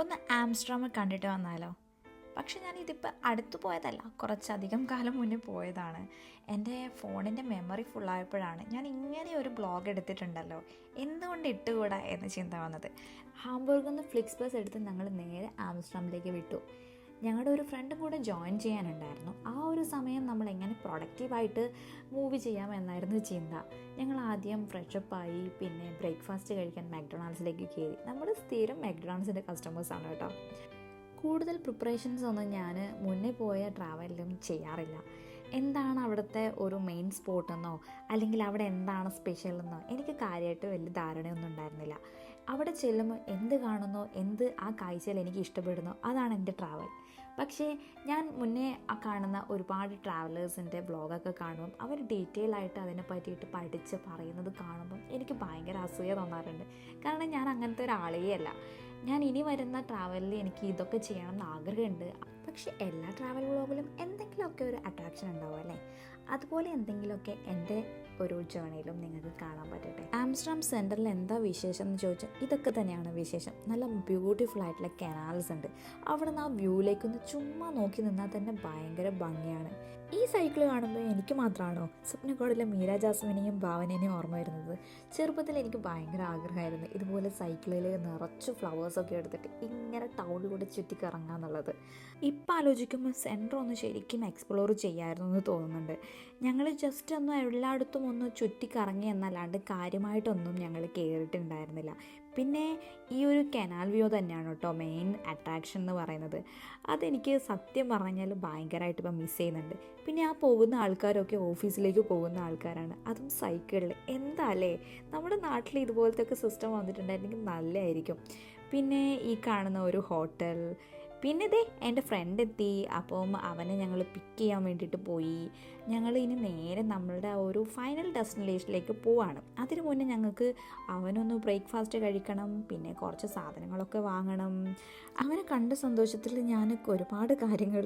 ഒന്ന് ആംസ്റ്റർഡാം കണ്ടിട്ട് വന്നാലോ? പക്ഷെ ഞാനിതിപ്പോൾ അടുത്ത് പോയതല്ല, കുറച്ചധികം കാലം മുന്നേ പോയതാണ്. എൻ്റെ ഫോണിൻ്റെ മെമ്മറി ഫുള്ളായപ്പോഴാണ് ഞാൻ ഇങ്ങനെ ഒരു ബ്ലോഗ് എടുത്തിട്ടുണ്ടല്ലോ, എന്തുകൊണ്ട് ഇട്ടുകൂടാ എന്ന ചിന്ത വന്നത്. ഹാംബൂർഗിൽ നിന്ന് ഫ്ലിക്സ് ബസ് എടുത്ത് ഞങ്ങൾ നേരെ ആംസ്റ്റർഡാമിലേക്ക് വിട്ടു. ഞങ്ങളുടെ ഒരു ഫ്രണ്ടും കൂടെ ജോയിൻ ചെയ്യാനുണ്ടായിരുന്നു. ആ ഒരു സമയം നമ്മൾ എങ്ങനെ പ്രൊഡക്റ്റീവായിട്ട് മൂവ് ചെയ്യാമെന്നായിരുന്നു ചിന്ത. ഞങ്ങൾ ആദ്യം ഫ്രഷപ്പായി, പിന്നെ ബ്രേക്ക്ഫാസ്റ്റ് കഴിക്കാൻ മക്ഡൊണാൾഡ്സിലേക്ക് കയറി. നമ്മൾ സ്ഥിരം മക്ഡൊണാൾഡ്സിൻ്റെ കസ്റ്റമേഴ്സാണ് കേട്ടോ. കൂടുതൽ പ്രിപ്പറേഷൻസ് ഒന്നും ഞാൻ മുന്നേ പോയ ട്രാവലിലും ചെയ്യാറില്ല. എന്താണ് അവിടുത്തെ ഒരു മെയിൻ സ്പോട്ടെന്നോ അല്ലെങ്കിൽ അവിടെ എന്താണ് സ്പെഷ്യൽ എന്നോ എനിക്ക് കാര്യമായിട്ട് വലിയ ധാരണയൊന്നും ഉണ്ടായിരുന്നില്ല. അവിടെ ചെല്ലുമ്പോൾ എന്ത് കാണുന്നോ, എന്ത് ആ കാഴ്ചയിൽ എനിക്ക് ഇഷ്ടപ്പെടുന്നോ അതാണ് എൻ്റെ ട്രാവൽ. പക്ഷേ ഞാൻ മുന്നേ കാണുന്ന ഒരുപാട് ട്രാവലേഴ്സിൻ്റെ വ്ളോഗൊക്കെ കാണുമ്പം അവർ ഡീറ്റെയിൽ ആയിട്ട് അതിനെ പറ്റിയിട്ട് പഠിച്ച് പറയുന്നത് കാണുമ്പം എനിക്ക് ഭയങ്കര അസൂയ തോന്നാറുണ്ട്. കാരണം ഞാൻ അങ്ങനത്തെ ഒരാളേ അല്ല. ഞാൻ ഇനി വരുന്ന ട്രാവലിൽ എനിക്ക് ഇതൊക്കെ ചെയ്യണമെന്ന് ആഗ്രഹമുണ്ട്. പക്ഷെ എല്ലാ ട്രാവൽ വ്ളോഗിലും എന്തെങ്കിലുമൊക്കെ ഒരു അട്രാക്ഷൻ ഉണ്ടാവും അല്ലേ? അതുപോലെ എന്തെങ്കിലുമൊക്കെ എൻ്റെ ഒരു ജേർണിയിലും നിങ്ങൾക്ക് കാണാൻ പറ്റട്ടെ. ആംസ്റ്റർഡാം സെൻറ്ററിൽ എന്താ വിശേഷം എന്ന് ചോദിച്ചാൽ ഇതൊക്കെ തന്നെയാണ് വിശേഷം. നല്ല ബ്യൂട്ടിഫുൾ ആയിട്ടുള്ള കനാൽസ് ഉണ്ട്. അവിടെ നിന്ന് ആ വ്യൂയിലേക്കൊന്ന് ചുമ്മാ നോക്കി നിന്നാൽ തന്നെ ഭയങ്കര ഭംഗിയാണ്. ഈ സൈക്കിൾ കാണുമ്പോൾ എനിക്ക് മാത്രമാണോ സ്വപ്നക്കോടിലെ മീര ജാസ്മിനെയും ഭാവനേനെയും ഓർമ്മ വരുന്നത്? ചെറുപ്പത്തിൽ എനിക്ക് ഭയങ്കര ആഗ്രഹമായിരുന്നു ഇതുപോലെ സൈക്കിളിൽ നിറച്ച് ഫ്ലവേഴ്സൊക്കെ എടുത്തിട്ട് ഇങ്ങനെ ടൗണിൽ കൂടെ ചുറ്റിക്കറങ്ങാന്നുള്ളത്. ഇപ്പം ആലോചിക്കുമ്പോൾ സെൻറ്റർ ഒന്ന് ശരിക്കും എക്സ്പ്ലോർ ചെയ്യാമായിരുന്നു എന്ന് തോന്നുന്നുണ്ട്. ഞങ്ങൾ ജസ്റ്റ് ഒന്ന് എല്ലായിടത്തും ഒന്ന് ചുറ്റിക്കറങ്ങി എന്നല്ലാണ്ട് കാര്യമായിട്ടൊന്നും ഞങ്ങൾ കയറിയിട്ടുണ്ടായിരുന്നില്ല. പിന്നെ ഈ ഒരു കനാൽ വ്യൂ തന്നെയാണ് കേട്ടോ മെയിൻ അട്രാക്ഷൻ എന്ന് പറയുന്നത്. അതെനിക്ക് സത്യം പറഞ്ഞാൽ ഭയങ്കരമായിട്ട് ഇപ്പം മിസ് ചെയ്യുന്നുണ്ട്. പിന്നെ ആ പോകുന്ന ആൾക്കാരൊക്കെ ഓഫീസിലേക്ക് പോകുന്ന ആൾക്കാരാണ്, അതും സൈക്കിളിൽ. എന്താ അല്ലേ, നമ്മുടെ നാട്ടിൽ ഇതുപോലത്തെ ഒക്കെ സിസ്റ്റം വന്നിട്ടുണ്ടായിരുന്നെങ്കിൽ നല്ലതായിരിക്കും. പിന്നെ ഈ കാണുന്ന ഒരു ഹോട്ടൽ, പിന്നെ ദേ എൻ്റെ ഫ്രണ്ട് എത്തി. അപ്പം അവനെ ഞങ്ങൾ പിക്ക് ചെയ്യാൻ വേണ്ടിയിട്ട് പോയി. ഞങ്ങൾ ഇനി നേരെ നമ്മളുടെ ഒരു ഫൈനൽ ഡെസ്റ്റിനേഷനിലേക്ക് പോവാണ്. അതിനു മുന്നേ ഞങ്ങൾക്ക് അവനൊന്ന് ബ്രേക്ക്ഫാസ്റ്റ് കഴിക്കണം, പിന്നെ കുറച്ച് സാധനങ്ങളൊക്കെ വാങ്ങണം. അവനെ കണ്ട സന്തോഷത്തിൽ ഞാൻ ഒരുപാട് കാര്യങ്ങൾ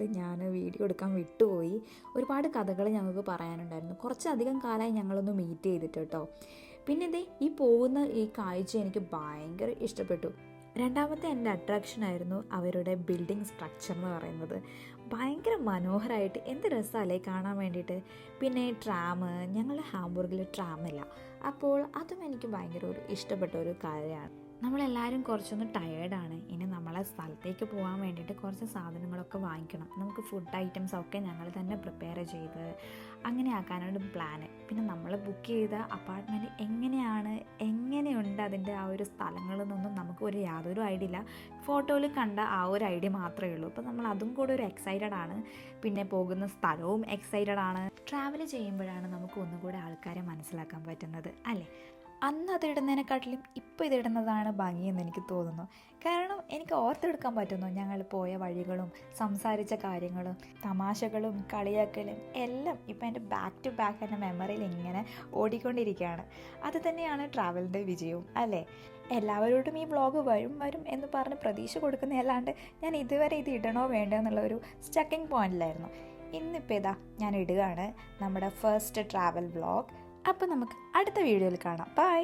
വീഡിയോ എടുക്കാൻ വിട്ടുപോയി. ഒരുപാട് കഥകൾ ഞങ്ങൾക്ക് പറയാനുണ്ടായിരുന്നു. കുറച്ചധികം കാലമായി ഞങ്ങളൊന്ന് മീറ്റ് ചെയ്തിട്ട് കേട്ടോ. പിന്നെ ദേ ഈ പോകുന്ന ഈ കാഴ്ച എനിക്ക് ഭയങ്കര ഇഷ്ടപ്പെട്ടു. രണ്ടാമത്തെ എൻ്റെ അട്രാക്ഷനായിരുന്നു അവരുടെ ബിൽഡിംഗ് സ്ട്രക്ചർ എന്ന് പറയുന്നത്. ഭയങ്കര മനോഹരമായിട്ട് എന്ത് രസമല്ലേ കാണാൻ വേണ്ടിയിട്ട്. പിന്നെ ട്രാം, ഞങ്ങൾ ഹാംബൂർഗിൽ ട്രാമില്ല, അപ്പോൾ അതും എനിക്ക് ഭയങ്കര ഒരു ഇഷ്ടപ്പെട്ട ഒരു കാര്യമാണ്. നമ്മളെല്ലാവരും കുറച്ചൊന്ന് ടയേർഡാണ്. ഇനി നമ്മളെ സ്ഥലത്തേക്ക് പോകാൻ വേണ്ടിയിട്ട് കുറച്ച് സാധനങ്ങളൊക്കെ വാങ്ങിക്കണം. നമുക്ക് ഫുഡ് ഐറ്റംസൊക്കെ ഞങ്ങൾ തന്നെ പ്രിപ്പയർ ചെയ്ത് അങ്ങനെ ആക്കാനാണ് പ്ലാന്. പിന്നെ നമ്മൾ ബുക്ക് ചെയ്ത അപ്പാർട്ട്മെൻറ്റ് എങ്ങനെയുണ്ട് അതിൻ്റെ ആ ഒരു സ്ഥലങ്ങളെന്നൊന്നും നമുക്ക് യാതൊരു ഐഡിയ ഇല്ല. ഫോട്ടോയിൽ കണ്ട ആ ഒരു ഐഡിയ മാത്രമേ ഉള്ളൂ. അപ്പോൾ നമ്മൾ അതും കൂടെ ഒരു എക്സൈറ്റഡ് ആണ്. പിന്നെ പോകുന്ന സ്ഥലവും എക്സൈറ്റഡ് ആണ്. ട്രാവൽ ചെയ്യുമ്പോഴാണ് നമുക്ക് ഒന്നുകൂടെ ആൾക്കാരെ മനസ്സിലാക്കാൻ പറ്റുന്നത് അല്ലേ? അന്ന് അതിടുന്നതിനെക്കാട്ടിലും ഇപ്പോൾ ഇതിടുന്നതാണ് ഭംഗിയെന്ന് എനിക്ക് തോന്നുന്നു. കാരണം എനിക്ക് ഓർത്തെടുക്കാൻ പറ്റുന്നു ഞങ്ങൾ പോയ വഴികളും സംസാരിച്ച കാര്യങ്ങളും തമാശകളും കളിയാക്കലും എല്ലാം ഇപ്പം എൻ്റെ ബാക്ക് ടു ബാക്ക് എൻ്റെ മെമ്മറിയിൽ ഇങ്ങനെ ഓടിക്കൊണ്ടിരിക്കുകയാണ്. അത് തന്നെയാണ് ട്രാവലിൻ്റെ വിജയവും അല്ലേ? എല്ലാവരോടും ഈ വ്ളോഗ് വരും എന്ന് പറഞ്ഞ് പ്രതീക്ഷ കൊടുക്കുന്നതല്ലാണ്ട് ഞാൻ ഇതുവരെ ഇത് ഇടണോ വേണ്ടോ എന്നുള്ള ഒരു സ്റ്റക്കിംഗ് പോയിന്റിലായിരുന്നു. ഇന്നിപ്പോൾ ഇതാ ഞാൻ ഇടുകയാണ് നമ്മുടെ ഫസ്റ്റ് ട്രാവൽ വ്ളോഗ്. അപ്പോൾ നമുക്ക് അടുത്ത വീഡിയോയിൽ കാണാം. ബൈ.